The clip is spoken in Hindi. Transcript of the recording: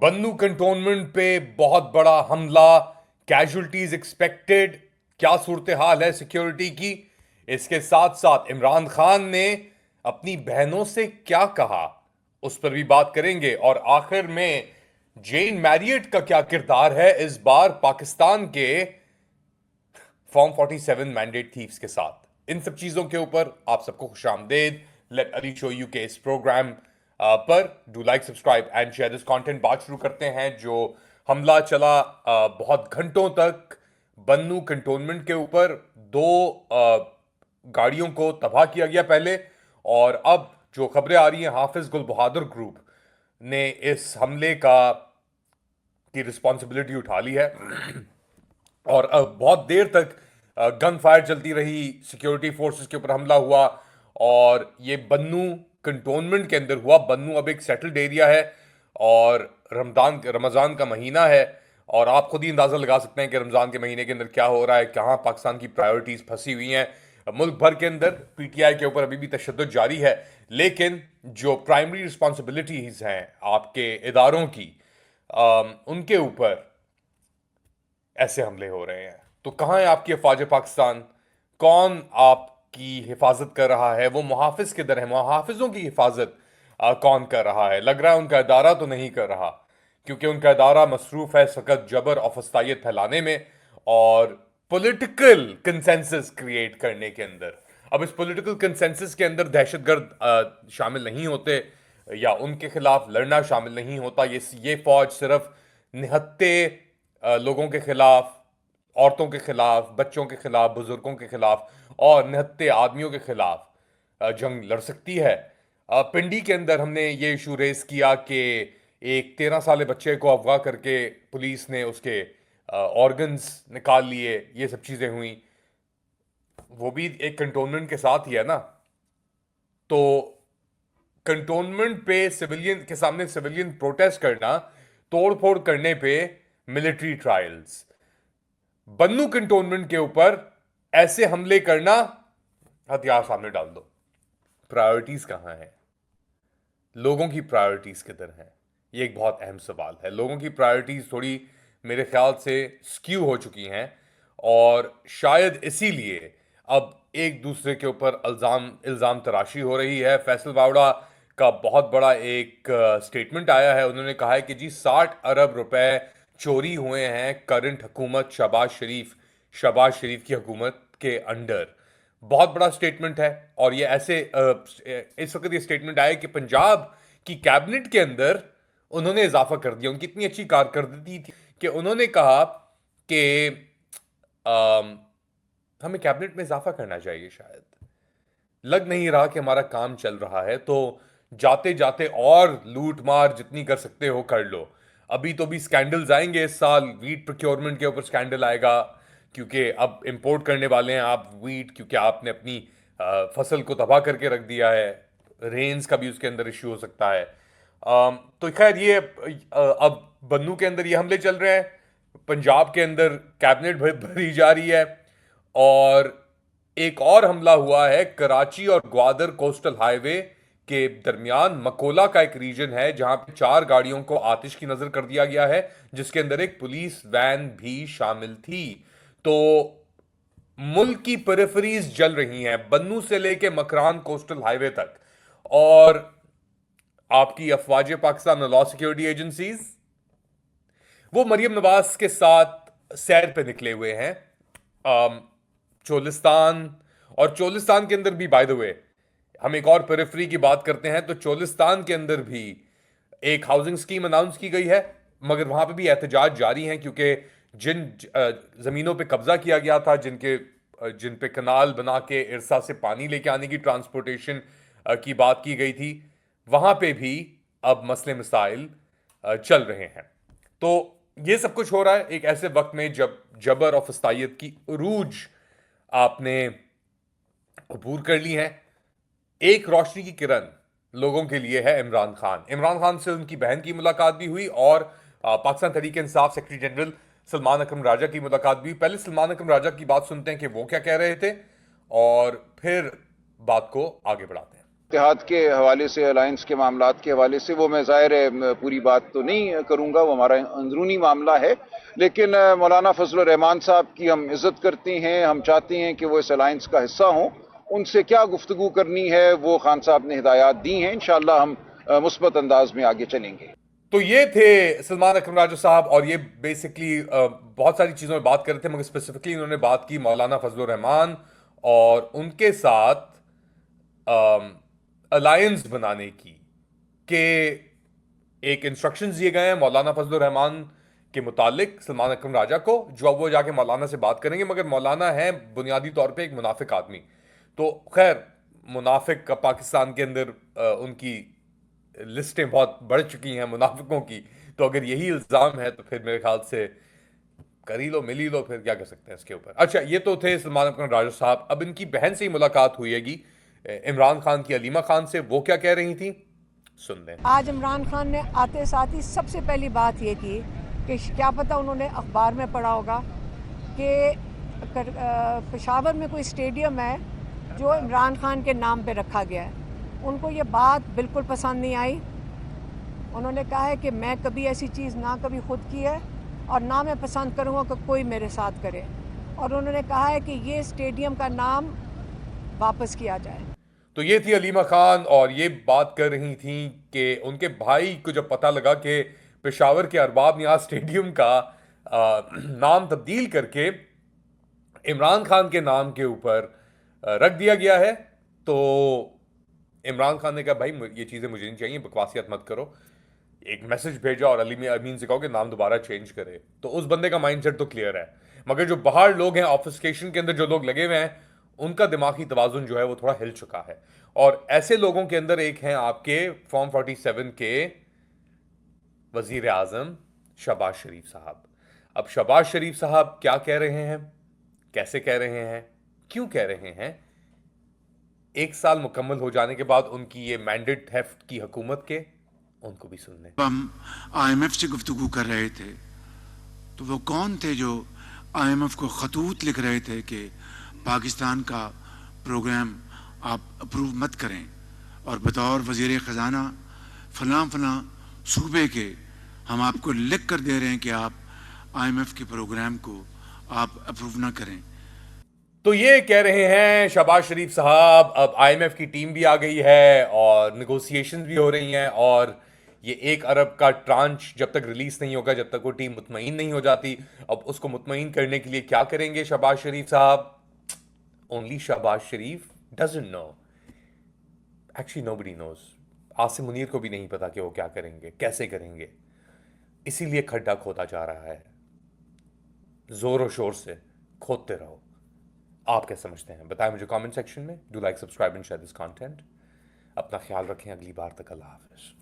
बन्नू कंटोनमेंट पे बहुत बड़ा हमला, कैजुअल्टीज एक्सपेक्टेड। क्या सूरत हाल है सिक्योरिटी की? इसके साथ साथ इमरान खान ने अपनी बहनों से क्या कहा, उस पर भी बात करेंगे। और आखिर में जेन मैरियट का क्या किरदार है इस बार पाकिस्तान के फॉर्म 47 मैंडेट थीव्स के साथ। इन सब चीजों के ऊपर आप सबको खुशामदेद। लेट अली शो यू के इस प्रोग्राम पर do like, subscribe and share this content. बात शुरू करते हैं। जो हमला चला बहुत घंटों तक बन्नू कंटोनमेंट के ऊपर, दो गाड़ियों को तबाह किया गया पहले, और अब जो खबरें आ रही हैं हाफिज गुल बहादुर ग्रुप ने इस हमले का की रिस्पॉन्सिबिलिटी उठा ली है। और बहुत देर तक गन फायर चलती रही, सिक्योरिटी फोर्सेस के ऊपर हमला हुआ, और ये बन्नू कंटोनमेंट के अंदर हुआ। बन्नू अब एक सेटल्ड एरिया है और रमज़ान का महीना है, और आप खुद ही अंदाज़ा लगा सकते हैं कि रमज़ान के महीने के अंदर क्या हो रहा है, कहाँ पाकिस्तान की प्रायोरिटीज़ फंसी हुई हैं। मुल्क भर के अंदर पीटीआई के ऊपर अभी भी तशद्दुद जारी है, लेकिन जो प्राइमरी रिस्पॉन्सिबिलिटीज़ हैं आपके इदारों की, उनके ऊपर ऐसे हमले हो रहे हैं। तो कहाँ है आपकी अफवाज पाकिस्तान? कौन आपकी हिफाजत कर रहा है? वो मुहाफिज किधर है? मुहाफिजों की हिफाजत कौन कर रहा है? लग रहा है उनका इदारा तो नहीं कर रहा, क्योंकि उनका इदारा मसरूफ है सख्त जबर और फस्तायत फैलाने में और पॉलिटिकल कंसेंसस क्रिएट करने के अंदर। अब इस पॉलिटिकल कंसेंसस के अंदर दहशतगर्द शामिल नहीं होते या उनके खिलाफ लड़ना शामिल नहीं होता। ये फौज सिर्फ निहत्ते लोगों के खिलाफ, औरतों के खिलाफ, बच्चों के खिलाफ, बुजुर्गों के खिलाफ और निहत्ते आदमियों के खिलाफ जंग लड़ सकती है। पिंडी के अंदर हमने ये इशू रेस किया कि एक 13 साल बच्चे को अगवा करके पुलिस ने उसके ऑर्गन्स निकाल लिए, ये सब चीज़ें हुई। वो भी एक कंटोनमेंट के साथ ही है ना। तो कंटोनमेंट पे सिविलियन के सामने सिविलियन प्रोटेस्ट करना, तोड़ फोड़ करने पे मिलिट्री ट्रायल्स, बन्नू कंटोनमेंट के ऊपर ऐसे हमले करना, हथियार सामने डाल दो। प्रायोरिटीज कहां है? लोगों की प्रायोरिटीज किधर हैं? ये एक बहुत अहम सवाल है। लोगों की प्रायोरिटीज थोड़ी मेरे ख्याल से स्क्यू हो चुकी हैं, और शायद इसीलिए अब एक दूसरे के ऊपर इल्जाम इल्जाम तराशी हो रही है। फैसल वावड़ा का बहुत बड़ा एक स्टेटमेंट आया है। उन्होंने कहा है कि जी 60 अरब रुपए चोरी हुए हैं करंट हुकूमत शहबाज शरीफ की हुकूमत के अंडर। बहुत बड़ा स्टेटमेंट है। और ये ऐसे इस वक्त ये स्टेटमेंट आया कि पंजाब की कैबिनेट के अंदर उन्होंने इजाफा कर दिया। उनकी इतनी अच्छी कारकर्दगी थी कि उन्होंने कहा कि अम, हमें कैबिनेट में इजाफा करना चाहिए। शायद लग नहीं रहा कि हमारा काम चल रहा है, तो जाते जाते और लूट मार जितनी कर सकते हो कर लो। अभी तो भी स्कैंडल्स आएंगे इस साल। वीट प्रोक्योरमेंट के ऊपर स्कैंडल आएगा, क्योंकि अब इंपोर्ट करने वाले हैं आप वीट, क्योंकि आपने अपनी फसल को तबाह करके रख दिया है। रेंज का भी उसके अंदर इश्यू हो सकता है। तो खैर ये अब बन्नू के अंदर ये हमले चल रहे हैं, पंजाब के अंदर कैबिनेट भरी जा रही है, और एक और हमला हुआ है कराची और ग्वादर कोस्टल हाईवे के दरमियान। मकोला का एक रीजन है जहां पे 4 गाड़ियों को आतिश की नजर कर दिया गया है, जिसके अंदर एक पुलिस वैन भी शामिल थी। तो मुल्क की पेरिफेरीज जल रही हैं, बन्नू से लेके मकरान कोस्टल हाईवे तक। और आपकी अफवाज पाकिस्तान और लॉ सिक्योरिटी एजेंसीज वो मरियम नवाज के साथ सैर पे निकले हुए हैं चोलिस्तान। और चोलिस्तान के अंदर भी, बाय द वे, हम एक और पेरिफेरी की बात करते हैं तो चोलिस्तान के अंदर भी एक हाउसिंग स्कीम अनाउंस की गई है, मगर वहां पे भी एहतजाज जारी हैं, क्योंकि जिन जमीनों पे कब्जा किया गया था, जिन पे कनाल बना के इरसा से पानी लेके आने की ट्रांसपोर्टेशन की बात की गई थी, वहां पे भी अब मसले मसाइल चल रहे हैं। तो ये सब कुछ हो रहा है एक ऐसे वक्त में जब जबर और फस्तायत की उरूज आपने अबूर कर ली है। एक रोशनी की किरण लोगों के लिए है इमरान खान। इमरान खान से उनकी बहन की मुलाकात भी हुई, और पाकिस्तान तहरीक इंसाफ सेक्रेटरी जनरल सलमान अकरम राजा की मुलाकात भी हुई। पहले सलमान अकरम राजा की बात सुनते हैं कि वो क्या कह रहे थे, और फिर बात को आगे बढ़ाते हैं। इत्तेहाद के हवाले से, अलायंस के मामलात के हवाले से, वो मैं ज़ाहिर है पूरी बात तो नहीं करूँगा, वो हमारा अंदरूनी मामला है। लेकिन मौलाना फजल रहमान साहब की हम इज़्ज़त करते हैं, हम चाहते हैं कि वो इस अलायंस का हिस्सा हों। उनसे क्या गुफ्तगू करनी है वो खान साहब ने हिदायत दी हैं, इंशाअल्लाह हम मुस्बत अंदाज में आगे चलेंगे। तो ये थे सलमान अकरम राजू साहब, और ये बेसिकली बहुत सारी चीज़ों में बात कर रहे थे, मगर स्पेसिफिकली इन्होंने बात की मौलाना फजल रहमान और उनके साथ अलायंस बनाने की, के एक इंस्ट्रक्शंस दिए गए हैं मौलाना फजल रहमान के मुतालिक सलमान अकरम राजा को, जो अब वो जाके मौलाना से बात करेंगे। मगर मौलाना है बुनियादी तौर पे एक मुनाफिक आदमी। तो खैर, मुनाफिक का पाकिस्तान के अंदर उनकी लिस्टें बहुत बढ़ चुकी हैं मुनाफिकों की। तो अगर यही इल्ज़ाम है तो फिर मेरे ख्याल से कर ही लो, मिल ही लो, फिर क्या कर सकते हैं इसके ऊपर। अच्छा, ये तो थे सलमान अकरम राजा साहब। अब इनकी बहन से ही मुलाकात हुईगी, इमरान खान की अलीमा खान से। वो क्या कह रही थी, सुन लें। आज इमरान खान ने आते साथ ही सबसे पहली बात ये की कि क्या पता उन्होंने अखबार में पढ़ा होगा कि पेशावर में कोई स्टेडियम है जो इमरान खान के नाम पे रखा गया है। उनको ये बात बिल्कुल पसंद नहीं आई। उन्होंने कहा है कि मैं कभी ऐसी चीज़ ना कभी खुद की है और ना मैं पसंद करूँगा कि कोई मेरे साथ करे। और उन्होंने कहा है कि ये स्टेडियम का नाम वापस किया जाए। तो ये थी अलीमा खान, और ये बात कर रही थी कि उनके भाई को जब पता लगा कि पेशावर के अरबाब नियाज स्टेडियम का नाम तब्दील करके इमरान खान के नाम के ऊपर रख दिया गया है, तो इमरान खान ने कहा भाई ये चीज़ें मुझे नहीं चाहिए, बकवासियत मत करो। एक मैसेज भेजा और अली अमीन से कहो कि नाम दोबारा चेंज करे। तो उस बंदे का माइंडसेट तो क्लियर है। मगर जो बाहर लोग हैं, ऑफिसकेशन के अंदर जो लोग लगे हुए हैं, उनका दिमागी तवाजुन जो है वो थोड़ा हिल चुका है। और ऐसे लोगों के अंदर एक हैं आपके फॉर्म 47 के वजीर आजम शहबाज शरीफ साहब। अब शहबाज शरीफ साहब क्या कह रहे हैं, कैसे कह रहे हैं, क्यों कह रहे हैं, एक साल मुकम्मल हो जाने के बाद उनकी ये मैंडेट थेफ्ट की हुकूमत के, उनको भी सुन लें। हम IMF से गुफ्तगू कर रहे थे तो वो कौन थे जो IMF को खतूत लिख रहे थे कि पाकिस्तान का प्रोग्राम आप अप्रूव मत करें, और बतौर वजीर ख़जाना फलां फलां सूबे के हम आपको लिख कर दे रहे हैं कि आप IMF के प्रोग्राम को आप अप्रूव ना करें। तो ये कह रहे हैं शहबाज शरीफ साहब। अब IMF की टीम भी आ गई है और निगोसिएशंस भी हो रही हैं, और ये 1 अरब का ट्रांच जब तक रिलीज नहीं होगा, जब तक वो टीम मुतमईन नहीं हो जाती। अब उसको मुतमईन करने के लिए क्या करेंगे शहबाज शरीफ साहब, only Shehbaz Sharif doesn't know. Actually nobody knows. Asim Munir को भी नहीं पता कि वो क्या करेंगे, कैसे करेंगे। इसीलिए खड्डा खोदा जा रहा है, जोर और शोर से खोदते रहो। आप क्या समझते हैं बताएं मुझे कमेंट सेक्शन में। Do like, subscribe and share this content. अपना ख्याल रखें, अगली बार तक अल्लाह हाफिज।